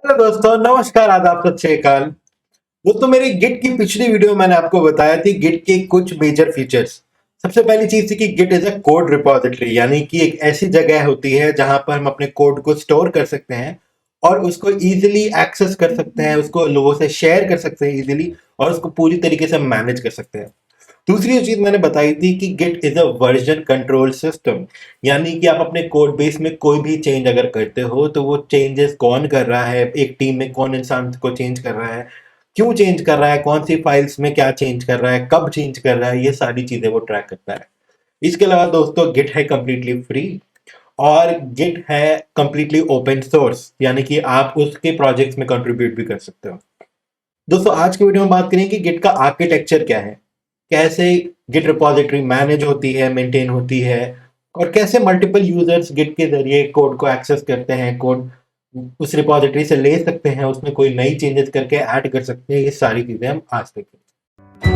Hello दोस्तों, नमस्कार, आदाब, सत श्री अकाल। दोस्तों, मेरी गिट की पिछली वीडियो में मैंने आपको बताया थी गिट के कुछ मेजर फीचर्स। सबसे पहली चीज थी कि Git is a code repository, यानी कि एक ऐसी जगह होती है जहां पर हम अपने कोड को स्टोर कर सकते हैं और उसको इजीली एक्सेस कर सकते हैं, उसको लोगों से शेयर कर सकते हैं इजीली, और उसको पूरी तरीके से मैनेज कर सकते हैं। दूसरी चीज मैंने बताई थी कि Git is a version control system, यानी कि आप अपने कोड बेस में कोई भी चेंज अगर करते हो तो वो चेंजेस कौन कर रहा है, एक टीम में कौन इंसान को चेंज कर रहा है, क्यों चेंज कर रहा है, कौन सी फाइल्स में क्या चेंज कर रहा है, कब चेंज कर रहा है, ये सारी चीजें वो ट्रैक करता है। इसके अलावा दोस्तों, गिट है कंप्लीटली फ्री और गिट है कंप्लीटली ओपन सोर्स, यानी कि आप उसके प्रोजेक्ट्स में कंट्रीब्यूट भी कर सकते हो। दोस्तों, आज की वीडियो में बात करेंगे कि गिट का आर्किटेक्चर क्या है, कैसे गिट रिपॉजिटरी मैनेज होती है, मेंटेन होती है, और कैसे मल्टीपल यूजर्स गिट के जरिए कोड को एक्सेस करते हैं, कोड उस रिपॉजिटरी से ले सकते हैं, उसमें कोई नई चेंजेस करके ऐड कर सकते हैं। ये सारी चीजें हम आज देखेंगे।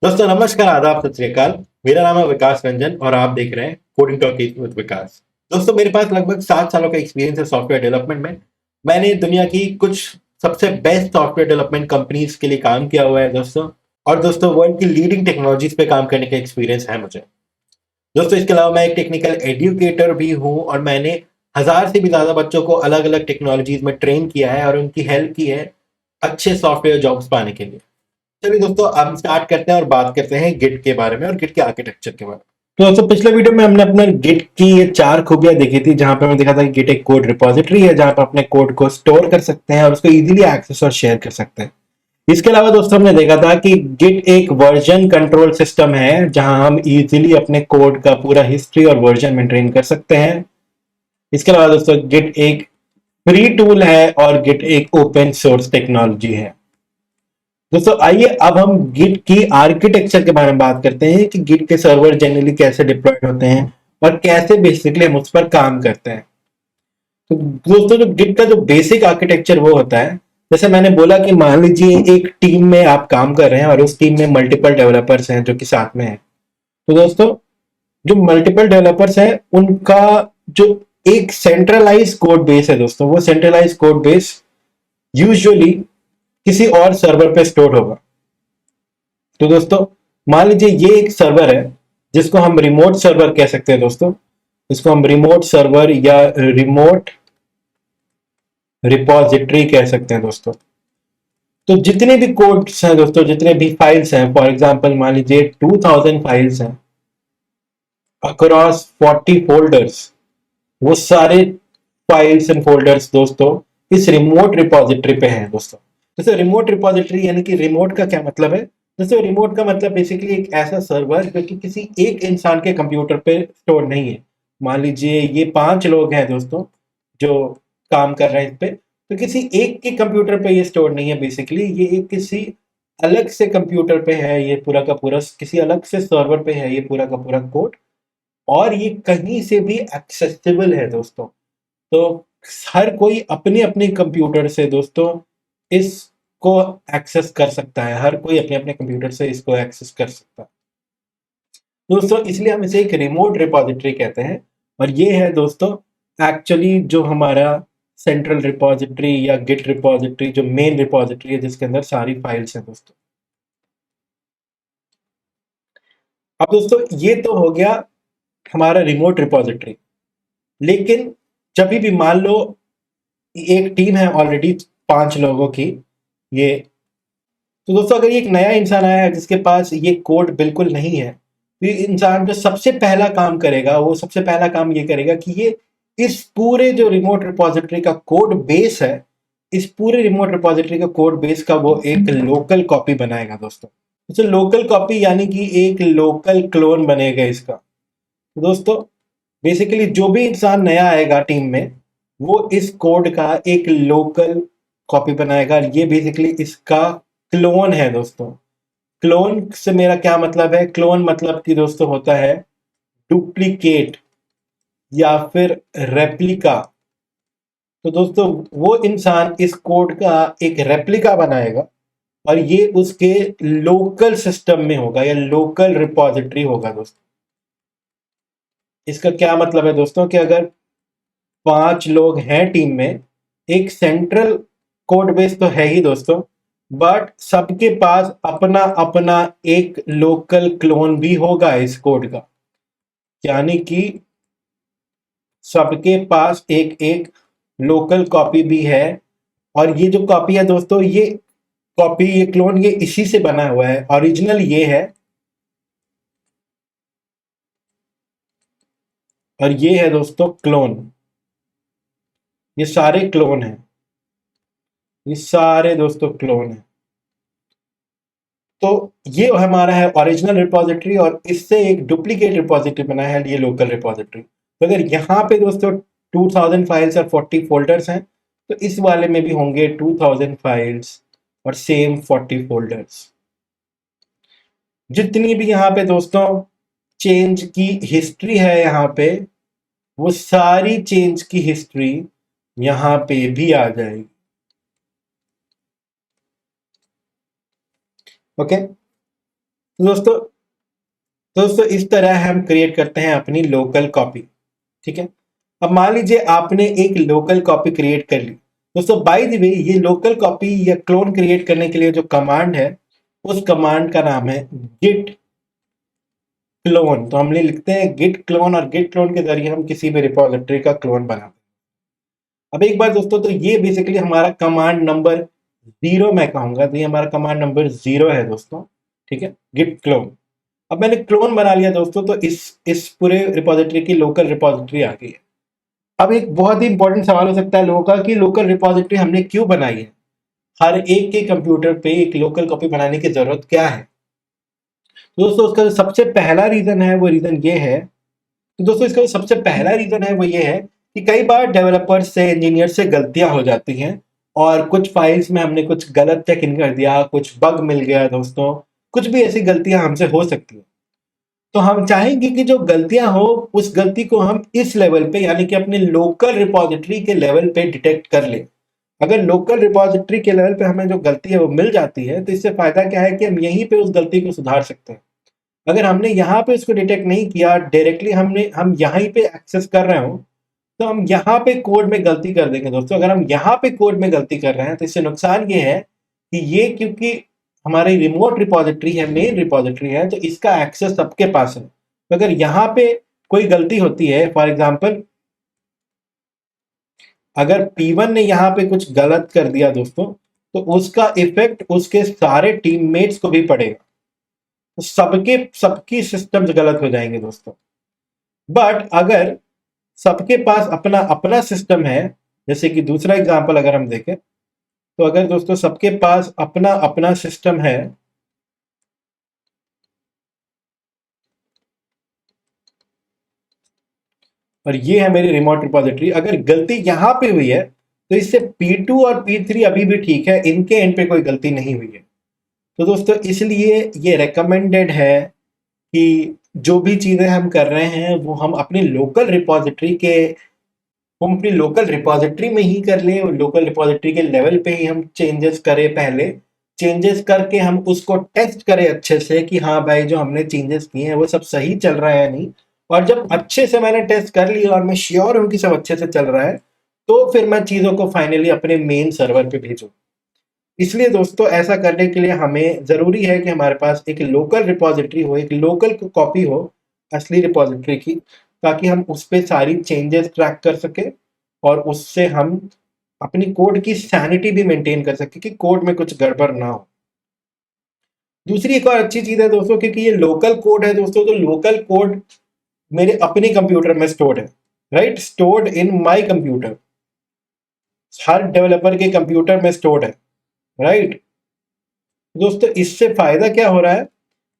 दोस्तों, नमस्कार, आदाब, सत श्री अकाल। मेरा नाम है विकास रंजन और आप देख रहे हैं कोडिंग टॉकीज विद विकास। दोस्तों, मेरे पास लगभग 7 सालों का एक्सपीरियंस है सॉफ्टवेयर डेवलपमेंट में। मैंने दुनिया की कुछ सबसे बेस्ट सॉफ्टवेयर डेवलपमेंट कंपनीज के लिए काम किया हुआ है दोस्तों, और दोस्तों वर्ल्ड की लीडिंग टेक्नोलॉजीज पे काम करने का एक्सपीरियंस है मुझे। दोस्तों, इसके अलावा मैं एक टेक्निकल एजुकेटर भी हूँ और मैंने 1000 से भी ज्यादा बच्चों को अलग अलग टेक्नोलॉजीज में ट्रेन किया है और उनकी हेल्प की है अच्छे सॉफ्टवेयर जॉब्स पाने के लिए। चलिए दोस्तों, अब स्टार्ट करते हैं और बात करते हैं गिट के बारे में और गिट के आर्किटेक्चर के बारे में। तो दोस्तों, पिछले वीडियो में हमने अपने गिट की ये 4 खूबियां देखी थी, जहां पे हमने देखा था कि गिट एक कोड रिपोजिटरी है जहां पर अपने कोड को स्टोर कर सकते हैं और उसको इजीली एक्सेस और शेयर कर सकते हैं। इसके अलावा दोस्तों, हमने देखा था कि गिट एक वर्जन कंट्रोल सिस्टम है जहां हम इजीली अपने कोड का पूरा हिस्ट्री और वर्जन मेंटेन कर सकते हैं। इसके अलावा दोस्तों, गिट एक फ्री टूल है और गिट एक ओपन सोर्स टेक्नोलॉजी है। दोस्तों, आइए अब हम गिट की आर्किटेक्चर के बारे में बात करते हैं कि गिट के सर्वर जनरली कैसे डिप्लॉयड होते हैं और कैसे बेसिकली हम उस पर काम करते हैं। तो दोस्तों, जो गिट का जो बेसिक आर्किटेक्चर वो होता है, जैसे मैंने बोला कि मान लीजिए एक टीम में आप काम कर रहे हैं और उस टीम में मल्टीपल डेवलपर्स हैं जो कि साथ में हैं। तो दोस्तों, जो मल्टीपल डेवलपर्स हैं उनका जो एक सेंट्रलाइज कोड बेस है दोस्तों, वो सेंट्रलाइज कोड बेस यूजुअली किसी और सर्वर पे स्टोर होगा। तो दोस्तों, मान लीजिए ये एक सर्वर है जिसको हम रिमोट सर्वर कह सकते हैं दोस्तों। इसको हम रिमोट सर्वर या रिमोट रिपॉजिटरी कह सकते हैं दोस्तों। तो जितने भी कोड्स हैं दोस्तों, जितने भी फाइल्स हैं, फॉर एग्जांपल मान लीजिए 2000 फाइल्स हैं अक्रॉस 40 फोल्डर्स, वो सारे फाइल्स एंड फोल्डर्स दोस्तों इस रिमोट रिपॉजिटरी पे हैं दोस्तों। जैसे रिमोट रिपॉजिटरी यानी कि रिमोट का क्या मतलब है? जैसे रिमोट का मतलब बेसिकली एक ऐसा सर्वर जो कि किसी एक इंसान के कंप्यूटर पे स्टोर नहीं है। मान लीजिए ये 5 लोग हैं दोस्तों जो काम कर रहे हैं इस पे, तो किसी एक के कंप्यूटर पे ये स्टोर नहीं है। बेसिकली ये एक किसी अलग से कंप्यूटर पे है, ये पूरा का पूरा किसी अलग से सर्वर पे है, ये पूरा का पूरा कोड, और ये कहीं से भी एक्सेसिबल है दोस्तों। तो हर कोई अपने अपने कंप्यूटर से दोस्तों इसको एक्सेस कर सकता है, हर कोई अपने अपने कंप्यूटर से इसको एक्सेस कर सकता है दोस्तों। इसलिए हम इसे एक रिमोट रिपॉजिटरी कहते हैं। और ये है दोस्तों एक्चुअली जो हमारा सेंट्रल रिपॉजिटरी या गिट रिपॉजिटरी, जो मेन रिपॉजिटरी है जिसके अंदर सारी फाइल्स हैं दोस्तों। अब दोस्तों, ये तो हो गया हमारा रिमोट रिपॉजिटरी। लेकिन जब भी मान लो एक टीम है ऑलरेडी 5 लोगों की, ये, तो दोस्तों अगर ये एक नया इंसान आया है जिसके पास ये कोड बिल्कुल नहीं है, तो ये इंसान जो सबसे पहला काम करेगा, वो सबसे पहला काम ये करेगा कि ये इस पूरे जो रिमोट रिपॉजिटरी का कोड बेस है, इस पूरे रिमोट रिपॉजिटरी का कोड बेस का वो एक लोकल कॉपी बनाएगा दोस्तों। तो लोकल कॉपी यानी कि एक लोकल क्लोन बनेगा इसका। तो दोस्तों, बेसिकली जो भी इंसान नया आएगा टीम में, वो इस कोड का एक लोकल कॉपी बनाएगा। ये बेसिकली इसका क्लोन है दोस्तों। क्लोन से मेरा क्या मतलब है? क्लोन मतलब कि दोस्तों होता है डुप्लीकेट या फिर रेप्लिका। तो दोस्तों, वो इंसान इस कोड का एक रेप्लिका बनाएगा और ये उसके लोकल सिस्टम में होगा या लोकल रिपॉजिटरी होगा दोस्तों। इसका क्या मतलब है दोस्तों कि अगर 5 लोग हैं टीम में, एक सेंट्रल कोड बेस तो है ही दोस्तों, बट सबके पास अपना अपना एक लोकल क्लोन भी होगा इस कोड का। यानी कि सबके पास एक एक लोकल कॉपी भी है। और ये जो कॉपी है दोस्तों, ये कॉपी, ये क्लोन, ये इसी से बना हुआ है। ओरिजिनल ये है और ये है दोस्तों क्लोन। ये सारे क्लोन हैं, ये सारे दोस्तों क्लोन हैं। तो ये हमारा है ओरिजिनल रिपोजिटरी, और इससे एक डुप्लीकेट रिपोजिटरी बना है ये लोकल रिपोजिटरी। तो अगर यहाँ पे दोस्तों 2000 फाइल्स और 40 फोल्डर्स हैं, तो इस वाले में भी होंगे 2000 फाइल्स और सेम 40 फोल्डर्स। जितनी भी यहाँ पे दोस्तों चेंज की हिस्ट्री है यहाँ पे, वो सारी चेंज की हिस्ट्री यहाँ पे भी आ जाएगी। ओके दोस्तों इस तरह हम क्रिएट करते हैं अपनी लोकल कॉपी। ठीक है, अब मान लीजिए आपने एक लोकल कॉपी क्रिएट कर ली दोस्तों। बाय द वे, ये लोकल कॉपी या क्लोन क्रिएट करने के लिए जो कमांड है, उस कमांड का नाम है गिट क्लोन। तो हम लिखते हैं गिट क्लोन, और गिट क्लोन के जरिए हम किसी भी रिपोजिटरी का क्लोन बनाते हैं। अब एक बार दोस्तों, तो ये बेसिकली हमारा कमांड नंबर 0 मैं कहूंगा, तो ये हमारा कमांड नंबर 0 है दोस्तों। ठीक है, गिट क्लोन। अब मैंने क्लोन बना लिया दोस्तों, तो इस पूरे रिपोजिटरी की लोकल रिपोजिटरी आ गई है। अब एक बहुत ही इंपॉर्टेंट सवाल हो सकता है लोगों का कि लोकल रिपोजिटरी हमने क्यों बनाई है? हर एक के कंप्यूटर पे एक लोकल कॉपी बनाने की जरूरत क्या है? तो दोस्तों उसका जो सबसे पहला रीजन है, वो रीजन ये है। तो दोस्तों इसका जो सबसे पहला रीजन है वो ये है कि कई बार डेवलपर से, इंजीनियर से गलतियां हो जाती हैं, और कुछ फाइल्स में हमने कुछ गलत चेक इन कर दिया, कुछ बग मिल गया दोस्तों, कुछ भी ऐसी गलतियां हमसे हो सकती हैं। तो हम चाहेंगे कि जो गलतियां हो, उस गलती को हम इस लेवल पे, यानी कि अपने लोकल रिपोजिटरी के लेवल पे डिटेक्ट कर ले। अगर लोकल रिपोजिटरी के लेवल पे हमें जो गलती है वो मिल जाती है, तो इससे फायदा क्या है कि हम यहीं पे उस गलती को सुधार सकते हैं। अगर हमने यहाँ पे इसको डिटेक्ट नहीं किया, डायरेक्टली हम यहीं पे एक्सेस कर रहे हो, तो हम यहाँ पे कोड में गलती कर देंगे दोस्तों। अगर हम यहाँ पे कोड में गलती कर रहे हैं, तो इससे नुकसान ये है कि ये, क्योंकि हमारी रिमोट रिपोजिटरी है, मेन रिपोजिटरी है, तो इसका एक्सेस सबके पास है। तो अगर यहाँ पे कोई गलती होती है, फॉर एग्जाम्पल अगर P1 ने यहाँ पे कुछ गलत कर दिया दोस्तों, तो उसका इफेक्ट उसके सारे टीममेट्स को भी पड़ेगा। तो सबकी सिस्टम्स गलत हो जाएंगे दोस्तों। बट अगर सबके पास अपना अपना सिस्टम है, जैसे कि दूसरा एग्जांपल अगर हम देखें, तो अगर दोस्तों सबके पास अपना अपना सिस्टम है, और ये है मेरी रिमोट रिपोजिटरी, अगर गलती यहां पे हुई है, तो इससे P2 और P3 अभी भी ठीक है, इनके एंड पे कोई गलती नहीं हुई है। तो दोस्तों इसलिए ये रेकमेंडेड है कि जो भी चीजें हम कर रहे हैं, वो हम अपनी लोकल रिपोजिटरी के, हम अपनी लोकल रिपोजिटरी में ही कर लें, लोकल रिपोजिटरी के लेवल पे ही हम चेंजेस करें। पहले चेंजेस करके हम उसको टेस्ट करें अच्छे से कि हाँ भाई, जो हमने चेंजेस किए हैं वो सब सही चल रहा है या नहीं। और जब अच्छे से मैंने टेस्ट कर लिया और मैं श्योर हूं कि सब अच्छे से चल रहा है, तो फिर मैं चीजों को फाइनली अपने मेन सर्वर पे भेजूं। इसलिए दोस्तों ऐसा करने के लिए हमें जरूरी है कि हमारे पास एक लोकल रिपोजिटरी हो, एक लोकल कॉपी हो असली रिपोजिटरी की, ताकि हम उस पर सारी चेंजेस ट्रैक कर सके, और उससे हम अपनी कोड की सैनिटी भी मेंटेन कर सके कि कोड में कुछ गड़बड़ ना हो। दूसरी एक और अच्छी चीज है दोस्तों, क्योंकि ये लोकल कोड है दोस्तों, तो लोकल कोड मेरे अपने कंप्यूटर में स्टोर्ड है, right, stored in my computer. Her developer के कंप्यूटर में स्टोर्ड है, राइट। दोस्तों इससे फायदा क्या हो रहा है?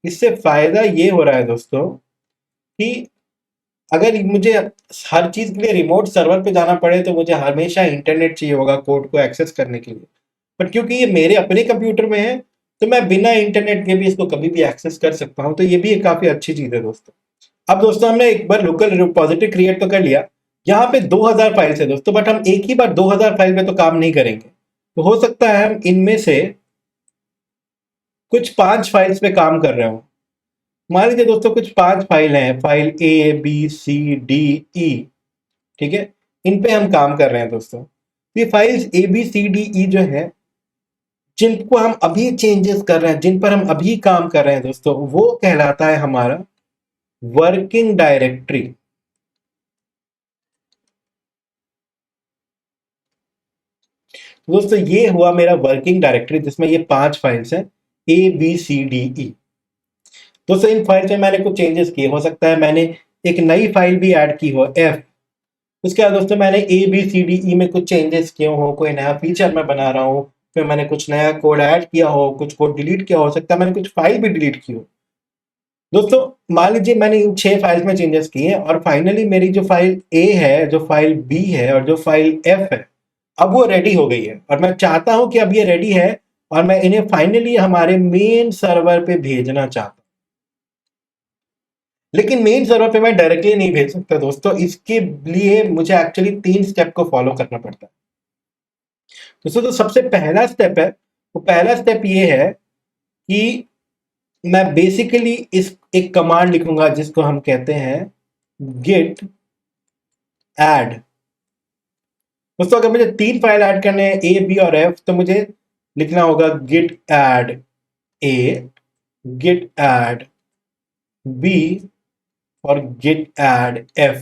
इससे फायदा ये हो रहा है दोस्तों कि अगर मुझे हर चीज के लिए रिमोट सर्वर पे जाना पड़े, तो मुझे हमेशा इंटरनेट चाहिए होगा कोड को एक्सेस करने के लिए। बट क्योंकि ये मेरे अपने कंप्यूटर में है, तो मैं बिना इंटरनेट के भी इसको कभी भी एक्सेस कर सकता हूँ। तो ये भी एक काफी अच्छी चीज है दोस्तों। अब दोस्तों हमने एक बार लोकल रिपोजिटरी क्रिएट तो कर लिया। यहाँ पे 2000 फाइल्स है दोस्तों, बट हम एक ही बार 2000 फाइल पे तो काम नहीं करेंगे। तो हो सकता है हम इनमें से कुछ 5 फाइल्स पे काम कर रहे हो। मान लीजिए दोस्तों कुछ 5 फाइल हैं, file A B C D E, ठीक है, इन पे हम काम कर रहे हैं दोस्तों। ये files A B C D E जो है, जिनको हम अभी चेंजेस कर रहे हैं, जिन पर हम अभी काम कर रहे हैं दोस्तों, वो कहलाता है हमारा वर्किंग डायरेक्टरी। दोस्तों ये हुआ मेरा वर्किंग डायरेक्टरी, जिसमें ये 5 फाइल्स हैं, ए बी सी डी ई। दोस्तों इन फाइल्स में मैंने कुछ चेंजेस किए, हो सकता है मैंने एक नई फाइल भी ऐड की हो, एफ। उसके बाद दोस्तों मैंने ए बी सी डी ई में कुछ चेंजेस किए हो, कोई नया फीचर मैं बना रहा हूँ, फिर मैंने कुछ नया कोड ऐड किया हो, कुछ कोड डिलीट किया हो सकता है मैंने कुछ फाइल भी डिलीट की हो। दोस्तों मान लीजिए मैंने इन 6 फाइल्स में चेंजेस किए हैं, और फाइनली मेरी जो फाइल ए है, जो फाइल बी है और जो फाइल एफ है, अब वो रेडी हो गई है, और मैं चाहता हूं कि अब ये रेडी है और मैं इन्हें फाइनली हमारे मेन सर्वर पे भेजना चाहता हूं। लेकिन मेन सर्वर पे मैं डायरेक्टली नहीं भेज सकता दोस्तों, इसके लिए मुझे एक्चुअली 3 स्टेप को फॉलो करना पड़ता है दोस्तों। तो सबसे पहला स्टेप है, वो पहला स्टेप ये है कि मैं बेसिकली इस एक कमांड लिखूंगा जिसको हम कहते हैं git add। दोस्तों अगर मुझे 3 फाइल ऐड करने हैं, ए बी और एफ, तो मुझे लिखना होगा git add a, git add b और git add f।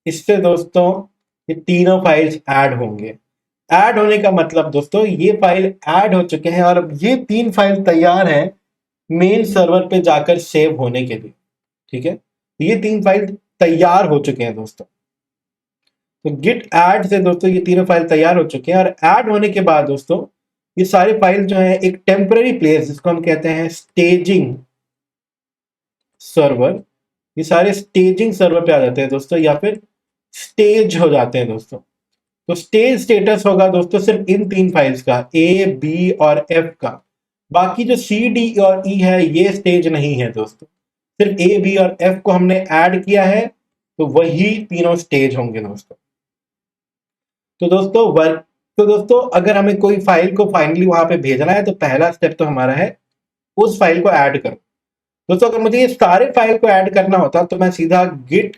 इससे दोस्तों ये तीनों फाइल्स ऐड होंगे। ऐड होने का मतलब दोस्तों, ये फाइल ऐड हो चुके हैं और अब ये 3 फाइल तैयार हैं मेन सर्वर पे जाकर सेव होने के लिए, ठीक है। ये 3 फाइल तैयार हो चुके हैं दोस्तों। तो गिट ऐड से दोस्तों ये तीनों फाइल तैयार हो चुके हैं, और ऐड होने के बाद दोस्तों ये सारी फाइल जो है एक टेम्पररी प्लेस, जिसको हम कहते हैं स्टेजिंग सर्वर, ये सारे स्टेजिंग सर्वर पे आ जाते हैं दोस्तों, या फिर स्टेज हो जाते हैं दोस्तों। तो स्टेज स्टेटस होगा दोस्तों सिर्फ इन 3 फाइल्स का, ए बी और एफ का। बाकी जो सी डी और ई है ये स्टेज नहीं है दोस्तों, सिर्फ ए बी और एफ को हमने ऐड किया है, तो वही तीनों स्टेज होंगे दोस्तों। तो दोस्तों अगर हमें कोई फाइल को फाइनली वहां पे भेजना है, तो पहला स्टेप तो हमारा है उस फाइल को ऐड करो दोस्तों। अगर मुझे ये सारे फाइल को ऐड करना होता तो मैं सीधा गिट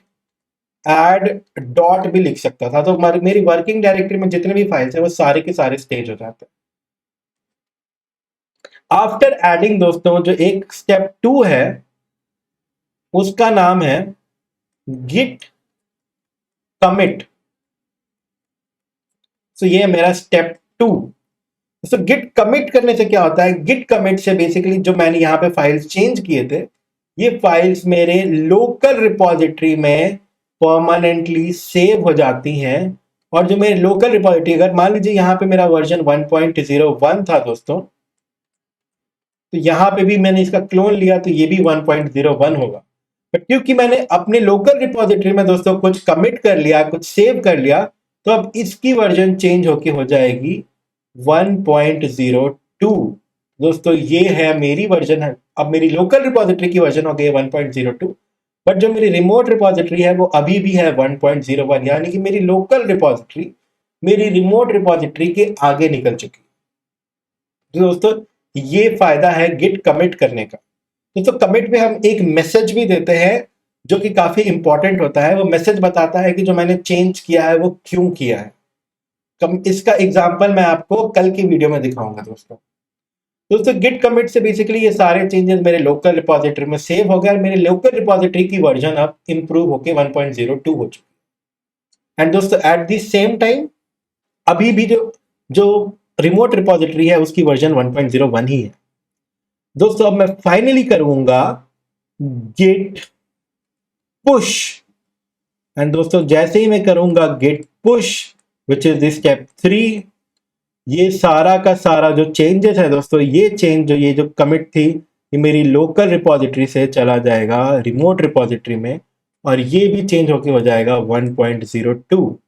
ऐड डॉट भी लिख सकता था, तो मेरी वर्किंग डायरेक्टरी में जितने भी फाइल्स है वो सारे के सारे स्टेज हो जाते हैं। आफ्टर एडिंग दोस्तों जो एक स्टेप 2 है, उसका नाम है गिट कमिट। तो ये है मेरा स्टेप 2। तो गिट कमिट करने से क्या होता है, गिट कमिट से बेसिकली जो मैंने यहाँ पे फाइल्स चेंज किए थे, ये फाइल्स मेरे लोकल रिपॉजिटरी में परमानेंटली सेव हो जाती हैं। और जो मेरे लोकल रिपॉजिटरी, अगर मान लीजिए यहाँ पे मेरा वर्जन 1.01 था दोस्तों, तो यहाँ पे भी मैंने इसका क्लोन लिया तो ये भी 1.01 होगा। बट क्योंकि मैंने अपने लोकल रिपॉजिटरी में दोस्तों कुछ कमिट कर लिया, कुछ सेव कर लिया, तो अब इसकी वर्जन चेंज होके हो जाएगी 1.02 दोस्तों। ये है मेरी वर्जन है, अब मेरी लोकल रिपॉजिटरी की वर्जन हो गई है 1.02, बट जो मेरी रिमोट रिपॉजिटरी है वो अभी भी है 1.01, यानी कि मेरी लोकल रिपॉजिटरी मेरी रिमोट रिपॉजिटरी के आगे निकल चुकी है। तो दोस्तों ये फायदा है गिट कमिट करने का। दोस्तों कमिट में हम एक मैसेज भी देते हैं जो कि काफी इंपॉर्टेंट होता है। वो मैसेज बताता है कि जो मैंने चेंज किया है वो क्यों किया है। इसका एग्जांपल मैं आपको कल की वीडियो में दिखाऊंगा दोस्तों गिट कमिट से बेसिकली ये सारे चेंजेस मेरे लोकल रिपॉजिटरी में सेव हो गए और मेरे लोकल रिपॉजिटरी की वर्जन अब इंप्रूव होके 1.02 हो चुकी है। एंड दोस्तों एट द सेम टाइम अभी भी जो रिमोट रिपॉजिटरी है उसकी वर्जन 1.01 ही है दोस्तों। अब मैं फाइनली करूंगा गिट पुश, एंड दोस्तों जैसे ही मैं करूंगा Git push which is step 3, ये सारा का सारा जो चेंजेस है दोस्तों, ये जो कमिट थी ये मेरी लोकल रिपॉजिटरी से चला जाएगा रिमोट रिपॉजिटरी में, और ये भी चेंज होके हो जाएगा 1.02।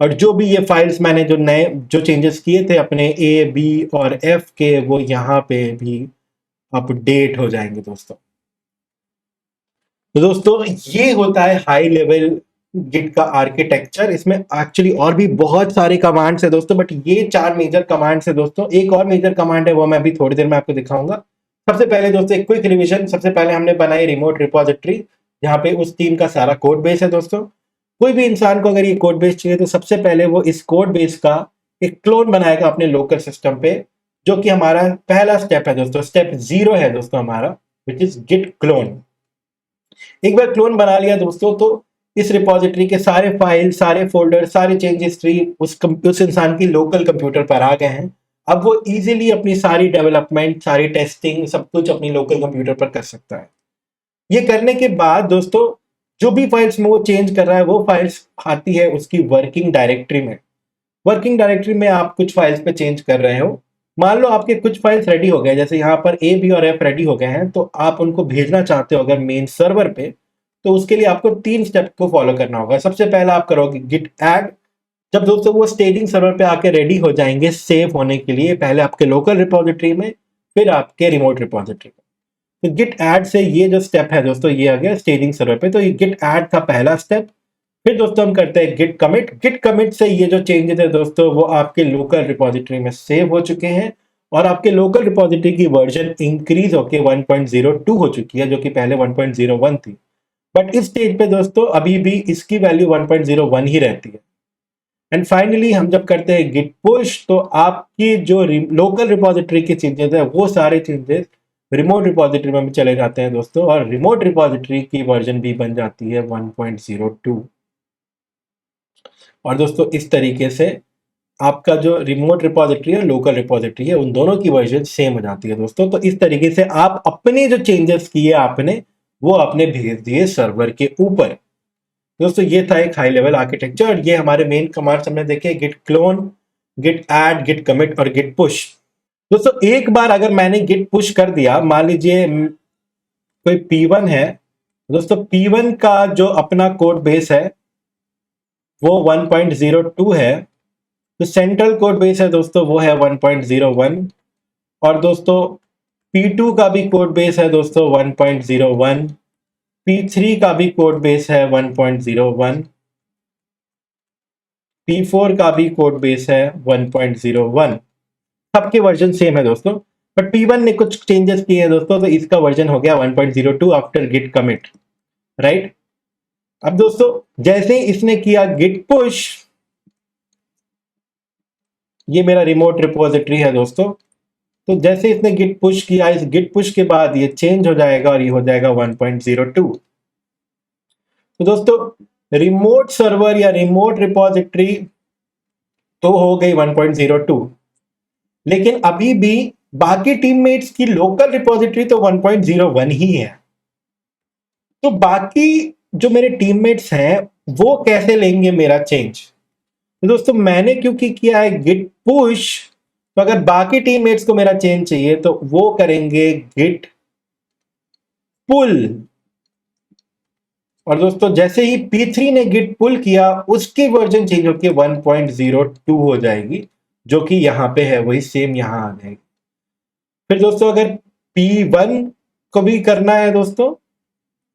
और जो भी ये फाइल्स मैंने जो चेंजेस किए थे अपने ए बी और एफ के, वो यहाँ पे भी अपडेट हो जाएंगे दोस्तों। तो दोस्तों ये होता है हाई लेवल गिट का आर्किटेक्चर। इसमें एक्चुअली और भी बहुत सारे कमांड्स है दोस्तों, बट ये 4 मेजर कमांड्स है दोस्तों। एक और मेजर कमांड है वो मैं अभी थोड़ी देर में आपको दिखाऊंगा। सबसे पहले दोस्तों एक क्विक रिवीजन, सबसे पहले हमने बनाई रिमोट रिपोजिटरी जहाँ पे उस टीम का सारा कोड बेस है दोस्तों। कोई भी इंसान को अगर ये कोड बेस चाहिए तो सबसे पहले वो इस कोड बेस का एक क्लोन बनाएगा अपने लोकल सिस्टम पे, जो कि हमारा पहला स्टेप है दोस्तों, स्टेप 0 है दोस्तों हमारा, विच इज गिट क्लोन। एक बार क्लोन बना लिया दोस्तों तो इस रिपोजिटरी के सारे फाइल, सारे फोल्डर, सारे चेंज हिस्ट्री उस इंसान की लोकल कंप्यूटर पर आ गए हैं। अब वो इजीली अपनी सारी डेवलपमेंट, सारी टेस्टिंग, सब कुछ अपनी लोकल कंप्यूटर पर कर सकता है। ये करने के बाद दोस्तों जो भी फाइल्स में वो चेंज कर रहा है वो फाइल्स आती है उसकी वर्किंग डायरेक्टरी में। वर्किंग डायरेक्टरी में आप कुछ फाइल्स पे चेंज कर रहे हो, मान लो आपके कुछ फाइल्स रेडी हो गए, जैसे यहाँ पर ए, बी और एफ रेडी हो गए हैं, तो आप उनको भेजना चाहते हो अगर मेन सर्वर पे, तो उसके लिए आपको 3 स्टेप को फॉलो करना होगा। सबसे पहला आप करोगे गिट ऐड। जब दोस्तों वो स्टेजिंग सर्वर पे आके रेडी हो जाएंगे सेव होने के लिए, पहले आपके लोकल रिपोजिटरी में, फिर आपके रिमोट रिपोजिटरी में। तो गिट ऐड से ये जो स्टेप है दोस्तों ये आ गया स्टेजिंग सर्वर पे, तो ये गिट ऐड का पहला स्टेप। फिर दोस्तों हम करते हैं गिट कमिट। गिट कमिट से ये जो चेंजेस है दोस्तों वो आपके लोकल रिपोजिटरी में सेव हो चुके हैं और आपके लोकल रिपोजिटरी की वर्जन इंक्रीज होके 1.02 हो चुकी है, जो कि पहले 1.01 थी। बट इस स्टेज पे दोस्तों अभी भी इसकी वैल्यू 1.01 ही रहती है। एंड फाइनली हम जब करते हैं गिट पुश तो आपकी जो लोकल रिपोजिटरी के चेंजेस है वो सारे चेंजेस रिमोट रिपोजिटरी में भी चले जाते हैं दोस्तों, और रिमोट रिपोजिटरी की वर्जन भी बन जाती है 1.02। और दोस्तों इस तरीके से आपका जो रिमोट रिपोजिटरी है, लोकल रिपोजिटरी है, उन दोनों की वर्जन सेम हो जाती है दोस्तों। तो इस तरीके से आप अपने जो चेंजेस किए आपने वो आपने भेज दिए सर्वर के ऊपर। दोस्तों ये था एक हाई लेवल आर्किटेक्चर, और ये हमारे मेन कमांड्स हमने देखे, Git clone, Git add, Git commit और गिट पुश। दोस्तों एक बार अगर मैंने गिट पुश कर दिया, मान लीजिए कोई P1 है दोस्तों, P1 का जो अपना कोड बेस है वो 1.02 है, तो सेंट्रल कोड बेस है दोस्तों वो है 1.01, और दोस्तों P2 का भी कोड बेस है दोस्तों 1.01, P3 का भी कोड बेस है 1.01, P4 का भी कोड बेस है 1.01। सबके वर्जन सेम है दोस्तों, बट P1 ने कुछ चेंजेस किए हैं दोस्तों, तो इसका वर्जन हो गया 1.02 आफ्टर गिट कमिट, राइट। अब दोस्तों जैसे ही इसने किया गिट पुश, ये मेरा रिमोट रिपोजिटरी है दोस्तों, तो जैसे इसने गिट पुश किया, इस गिट पुश के बाद ये चेंज हो जाएगा और ये हो जाएगा 1.02। तो दोस्तों रिमोट सर्वर या रिमोट रिपोजिटरी तो हो गई 1.02, लेकिन अभी भी बाकी टीममेट्स की लोकल रिपोजिटरी तो 1.01 ही है। तो बाकी जो मेरे टीममेट्स हैं वो कैसे लेंगे मेरा चेंज? तो दोस्तों मैंने क्योंकि किया है गिट पुश, तो अगर बाकी टीममेट्स को मेरा चेंज चाहिए तो वो करेंगे गिट पुल। और दोस्तों जैसे ही P3 ने गिट पुल किया उसकी वर्जन चेंज होकर 1.02 हो जाएगी, जो कि यहां पे है वही सेम यहां आ जाएगी। फिर दोस्तों अगर P1 को भी करना है दोस्तों,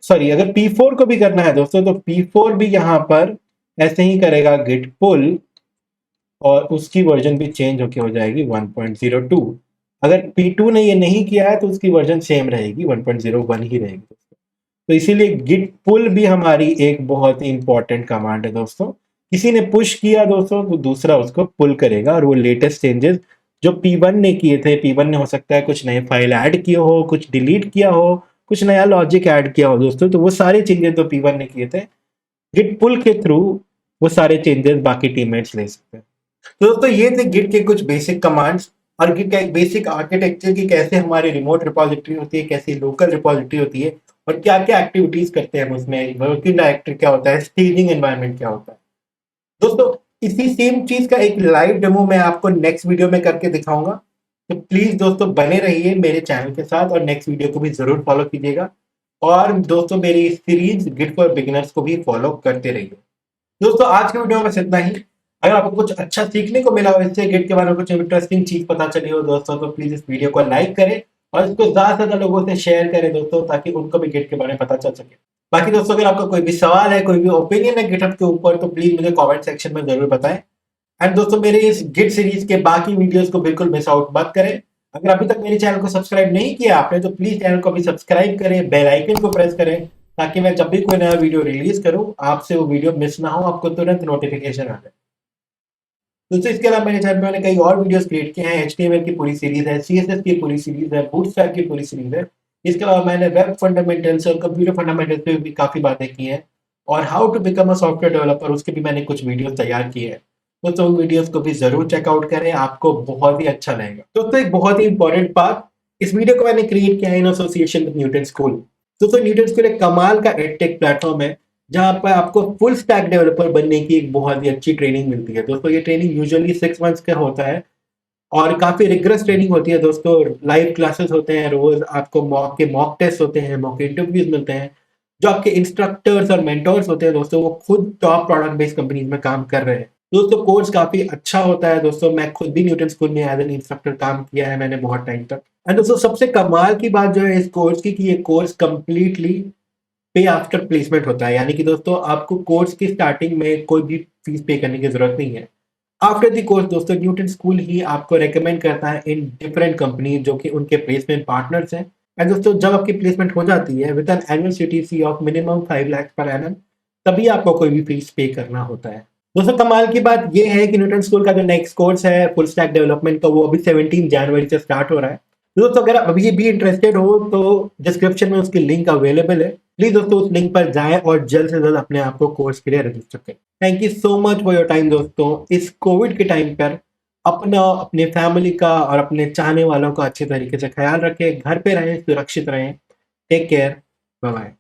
सॉरी अगर P4 को भी करना है दोस्तों, तो P4 भी यहां पर ऐसे ही करेगा गिट पुल और उसकी वर्जन भी चेंज होके हो जाएगी 1.02। अगर P2 ने ये नहीं किया है तो उसकी वर्जन सेम रहेगी, 1.01 ही रहेगी दोस्तों। तो इसीलिए गिट पुल भी हमारी एक बहुत ही इंपॉर्टेंट कमांड है दोस्तों। किसी ने पुश किया दोस्तों तो दूसरा उसको पुल करेगा, और वो लेटेस्ट चेंजेस जो P1 ने किए थे, P1 ने हो सकता है कुछ नए फाइल ऐड किए हो, कुछ डिलीट किया हो, कुछ नया लॉजिक ऐड किया हो दोस्तों, तो वो सारे चेंजेस जो P1 ने किए थे गिट पुल के थ्रू वो सारे चेंजेस बाकी टीममेट्स ले सकते हैं। तो दोस्तों ये थे गिट के कुछ बेसिक कमांड्स और गिट का एक बेसिक आर्किटेक्चर की कैसे हमारी रिमोट रिपोजिटरी होती है, कैसी लोकल रिपोजिटरी होती है, और क्या क्या एक्टिविटीज करते हैं हम उसमें, वर्किंग डायरेक्टरी क्या होता है, स्टेजिंग एनवायरनमेंट क्या होता है। दोस्तों इसी सेम चीज का एक लाइव डेमो मैं आपको नेक्स्ट वीडियो में करके दिखाऊंगा, तो प्लीज दोस्तों बने रहिए मेरे चैनल के साथ और नेक्स्ट वीडियो को भी जरूर फॉलो कीजिएगा। और दोस्तों मेरी सीरीज गिट फॉर बिगिनर्स को भी फॉलो करते रहिए। दोस्तों आज के वीडियो में बस इतना ही। अगर आपको कुछ अच्छा सीखने को मिला हो, इससे गिट के बारे में कुछ इंटरेस्टिंग चीज पता चली हो दोस्तों, तो प्लीज इस वीडियो को लाइक करें और इसको ज्यादा से ज्यादा लोगों से शेयर करें दोस्तों, ताकि उनको भी गिट के बारे में पता चल सके। बाकी दोस्तों अगर आपका कोई भी सवाल है, कोई भी ओपिनियन है गिटहब के ऊपर, तो प्लीज मुझे कमेंट सेक्शन में जरूर बताएं। एंड दोस्तों मेरे इस गिट सीरीज के बाकी वीडियोस को बिल्कुल मिस आउट मत करें। अगर अभी तक मेरे चैनल को सब्सक्राइब नहीं किया आपने तो प्लीज चैनल को अभी सब्सक्राइब करें, बेल आइकन को प्रेस करें ताकि मैं जब भी कोई नया वीडियो रिलीज करूं आपसे वो वीडियो मिस ना हो, आपको तुरंत नोटिफिकेशन आ जाए। दोस्तों इसके अलावा मेरे चैनल पे मैंने कई और वीडियोस क्रिएट किए हैं। HTML की पूरी सीरीज है, CSS की पूरी सीरीज है, बूटस्ट्रैप की पूरी सीरीज है। इसके अलावा मैंने वेब फंडामेंटल्स और कंप्यूटर फंडामेंटल्स पे भी काफी बातें की हैं और how to become a software developer उसके भी मैंने कुछ वीडियोस तैयार किए हैं। दोस्तों उन वीडियोस को भी जरूर चेकआउट करें, आपको बहुत ही अच्छा लगेगा। दोस्तों एक बहुत ही इंपॉर्टेंट बात, इस वीडियो को मैंने क्रिएट किया है in association with Newton school. दोस्तों न्यूटन स्कूल एक कमाल का एडटेक प्लेटफॉर्म है जहाँ पर आपको फुल स्टैक डेवलपर बनने की एक बहुत ही अच्छी ट्रेनिंग मिलती है। दोस्तों ये ट्रेनिंग यूजुअली 6 मंथ्स का होता है और काफी रिगरस ट्रेनिंग होती है। दोस्तों लाइव क्लासेस होते हैं, रोज आपको मॉक टेस्ट होते हैं, मॉक इंटरव्यूज मिलते हैं। जो आपके इंस्ट्रक्टर्स और मेंटोर्स होते हैं दोस्तों वो खुद टॉप प्रोडक्ट बेस्ड कंपनीज में काम कर रहे हैं। दोस्तों कोर्स काफी अच्छा होता है। दोस्तों मैं खुद भी न्यूटन स्कूल में एज एन इंस्ट्रक्टर काम किया है मैंने बहुत टाइम तक। एंड दोस्तों सबसे कमाल की बात जो है इस कोर्स की कि ये कोर्स कंप्लीटली पे आफ्टर प्लेसमेंट होता है, यानी कि दोस्तों आपको कोर्स की स्टार्टिंग में कोई भी फीस पे करने की जरूरत नहीं है। आफ्टर द कोर्स दोस्तों न्यूटन स्कूल ही आपको रेकमेंड करता है इन डिफरेंट कंपनी जो कि उनके प्लेसमेंट पार्टनर्स हैं। एंड दोस्तों जब आपकी प्लेसमेंट हो जाती है with an annual CTC of minimum 5 lakh per annum, तभी आपको कोई भी फीस पे करना होता है। दोस्तों कमाल की बात यह है कि न्यूटन स्कूल का जो नेक्स्ट कोर्स है फुल स्टैक डेवलपमेंट का वो अभी 17 जनवरी से स्टार्ट हो रहा है। दोस्तों अगर आप अभी भी इंटरेस्टेड हो तो डिस्क्रिप्शन में उसकी लिंक अवेलेबल है। प्लीज दोस्तों उस लिंक पर जाएं और जल्द से जल्द अपने आप को कोर्स के लिए रजिस्टर करें। Thank you so much for your time दोस्तों। इस कोविड के टाइम पर अपना, अपने फैमिली का और अपने चाहने वालों का अच्छे तरीके से ख्याल रखें, घर पे रहें, सुरक्षित रहें। Take care, bye bye.